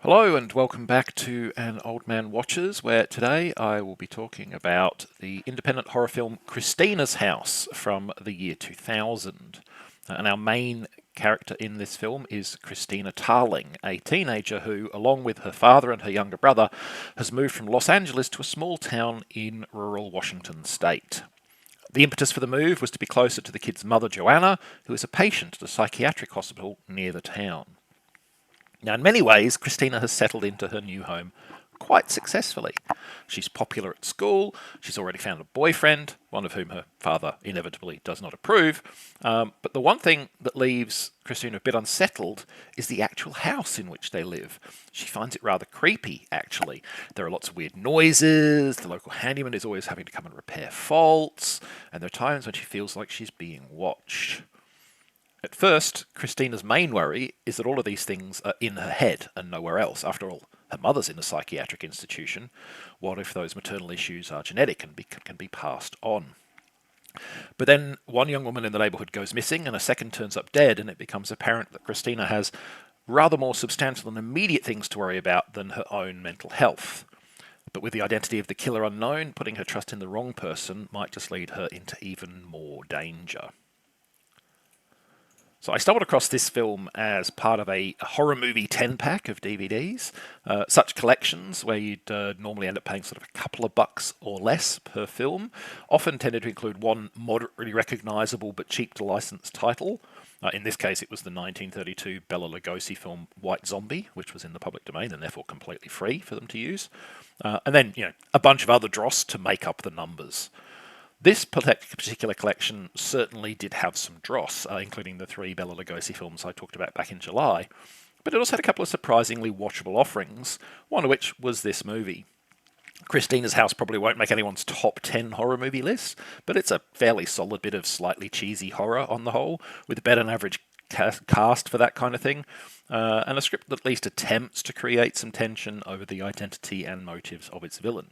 Hello and welcome back to An Old Man Watches, where today I will be talking about the independent horror film Christina's House from the year 2000. And our main character in this film is Christina Tarling, a teenager who, along with her father and her younger brother, has moved from Los Angeles to a small town in rural Washington state. The impetus for the move was to be closer to the kid's mother, Joanna, who is a patient at a psychiatric hospital near the town. Now, in many ways, Christina has settled into her new home quite successfully. She's popular at school, she's already found a boyfriend, one of whom her father inevitably does not approve. But the one thing that leaves Christina a bit unsettled is the actual house in which they live. She finds it rather creepy, actually. There are lots of weird noises, the local handyman is always having to come and repair faults, and there are times when she feels like she's being watched. At first, Christina's main worry is that all of these things are in her head and nowhere else. After all, her mother's in a psychiatric institution. What if those maternal issues are genetic and can be passed on? But then one young woman in the neighbourhood goes missing and a second turns up dead, and it becomes apparent that Christina has rather more substantial and immediate things to worry about than her own mental health. But with the identity of the killer unknown, putting her trust in the wrong person might just lead her into even more danger. So I stumbled across this film as part of a horror movie 10-pack of DVDs. Such collections, where you'd normally end up paying sort of a couple of bucks or less per film, often tended to include one moderately recognisable but cheap to license title. In this case, it was the 1932 Bela Lugosi film White Zombie, which was in the public domain and therefore completely free for them to use. And then, a bunch of other dross to make up the numbers. This particular collection certainly did have some dross, including the three Bela Lugosi films I talked about back in July, but it also had a couple of surprisingly watchable offerings, one of which was this movie. Christina's House probably won't make anyone's top 10 horror movie list, but it's a fairly solid bit of slightly cheesy horror on the whole, with a better than average cast for that kind of thing, and a script that at least attempts to create some tension over the identity and motives of its villain.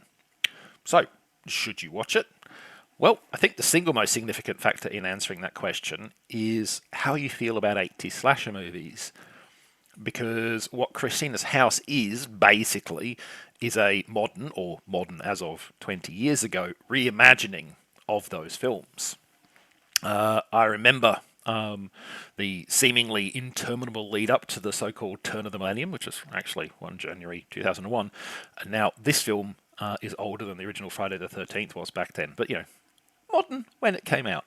So, should you watch it? Well, I think the single most significant factor in answering that question is how you feel about 80s slasher movies. Because what Christina's House is, basically, is a modern, or modern as of 20 years ago, reimagining of those films. I remember the seemingly interminable lead up to the so-called Turn of the Millennium, which was actually 1 January 2001. And now this film is older than the original Friday the 13th was back then. But, modern when it came out.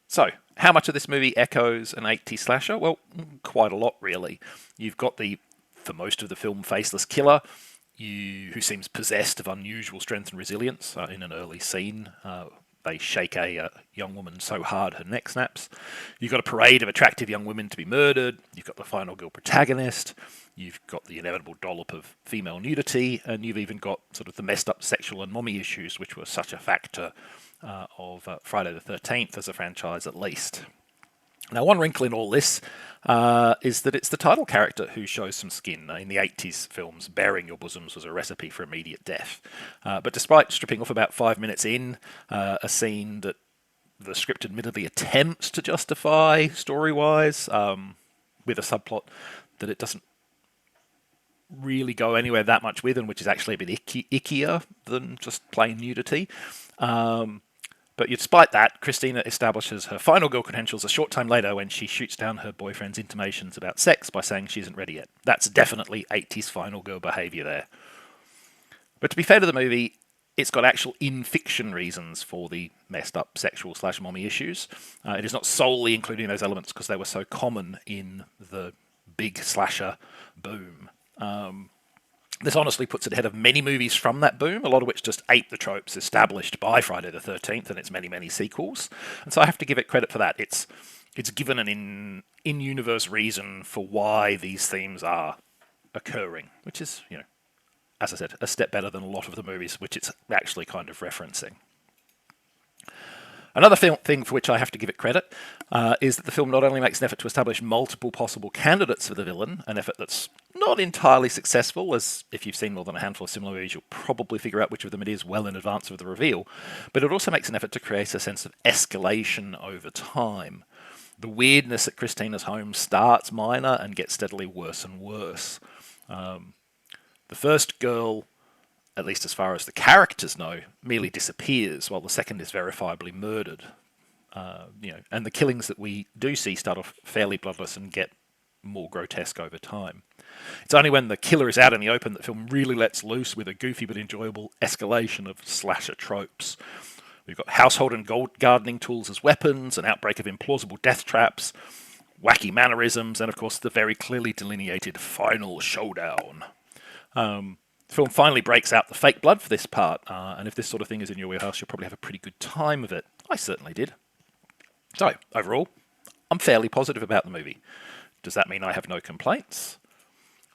So, how much of this movie echoes an 80s slasher? Well, quite a lot, really. You've got for most of the film, faceless killer, who seems possessed of unusual strength and resilience. In an early scene, they shake a young woman so hard her neck snaps. You've got a parade of attractive young women to be murdered. You've got the final girl protagonist. You've got the inevitable dollop of female nudity. And you've even got sort of the messed up sexual and mommy issues, which were such a factor of Friday the 13th as a franchise at least. Now, one wrinkle in all this is that it's the title character who shows some skin. In the 80s films, bearing your bosoms was a recipe for immediate death. But despite stripping off about 5 minutes in, a scene that the script admittedly attempts to justify story-wise, with a subplot that it doesn't really go anywhere that much with, and which is actually a bit ickier than just plain nudity. But despite that, Christina establishes her final girl credentials a short time later when she shoots down her boyfriend's intimations about sex by saying she isn't ready yet. That's definitely 80s final girl behaviour there. But to be fair to the movie, it's got actual in-fiction reasons for the messed up sexual / mommy issues. It is not solely including those elements because they were so common in the big slasher boom. This honestly puts it ahead of many movies from that boom, a lot of which just ape the tropes established by Friday the 13th and its many, many sequels. And so I have to give it credit for that. It's given an in-universe reason for why these themes are occurring, which is, as I said, a step better than a lot of the movies which it's actually kind of referencing. Another thing for which I have to give it credit is that the film not only makes an effort to establish multiple possible candidates for the villain, an effort that's not entirely successful, as if you've seen more than a handful of similar movies, you'll probably figure out which of them it is well in advance of the reveal, but it also makes an effort to create a sense of escalation over time. The weirdness at Christina's home starts minor and gets steadily worse and worse. The first girl, at least as far as the characters know, merely disappears, while the second is verifiably murdered. And the killings that we do see start off fairly bloodless and get more grotesque over time. It's only when the killer is out in the open that the film really lets loose with a goofy but enjoyable escalation of slasher tropes. We've got household and gardening tools as weapons, an outbreak of implausible death traps, wacky mannerisms, and of course the very clearly delineated final showdown. The film finally breaks out the fake blood for this part, and if this sort of thing is in your wheelhouse, you'll probably have a pretty good time of it. I certainly did. So, overall, I'm fairly positive about the movie. Does that mean I have no complaints?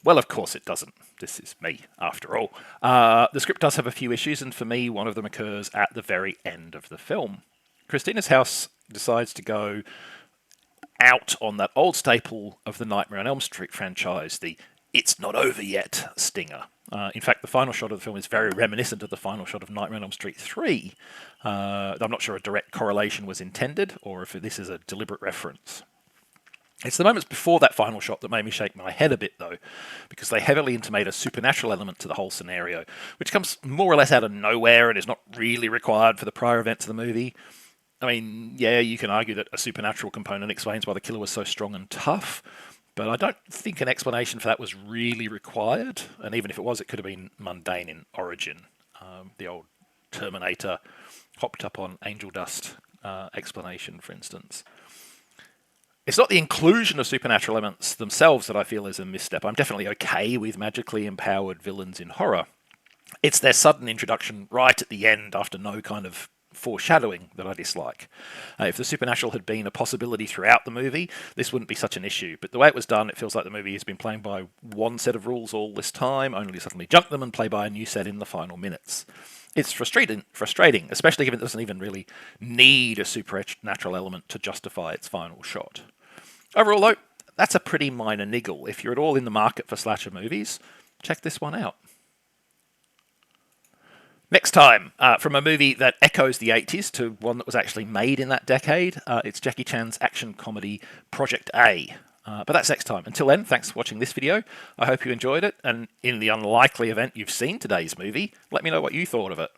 Well, of course it doesn't. This is me, after all. The script does have a few issues, and for me, one of them occurs at the very end of the film. Christina's house decides to go out on that old staple of the Nightmare on Elm Street franchise, the "it's not over yet" stinger. In fact, the final shot of the film is very reminiscent of the final shot of Nightmare on Elm Street 3. I'm not sure a direct correlation was intended, or if this is a deliberate reference. It's the moments before that final shot that made me shake my head a bit, though, because they heavily intimate a supernatural element to the whole scenario, which comes more or less out of nowhere and is not really required for the prior events of the movie. I mean, yeah, you can argue that a supernatural component explains why the killer was so strong and tough, but I don't think an explanation for that was really required, and even if it was, it could have been mundane in origin. The old Terminator hopped up on angel dust explanation, for instance. It's not the inclusion of supernatural elements themselves that I feel is a misstep. I'm definitely okay with magically empowered villains in horror. It's their sudden introduction right at the end after no kind of foreshadowing that I dislike. If the supernatural had been a possibility throughout the movie, this wouldn't be such an issue. But the way it was done, it feels like the movie has been playing by one set of rules all this time, only to suddenly junk them and play by a new set in the final minutes. It's frustrating, especially given it doesn't even really need a supernatural element to justify its final shot. Overall, though, that's a pretty minor niggle. If you're at all in the market for slasher movies, check this one out. Next time, from a movie that echoes the 80s to one that was actually made in that decade, it's Jackie Chan's action comedy Project A. But that's next time. Until then, thanks for watching this video. I hope you enjoyed it, and in the unlikely event you've seen today's movie, let me know what you thought of it.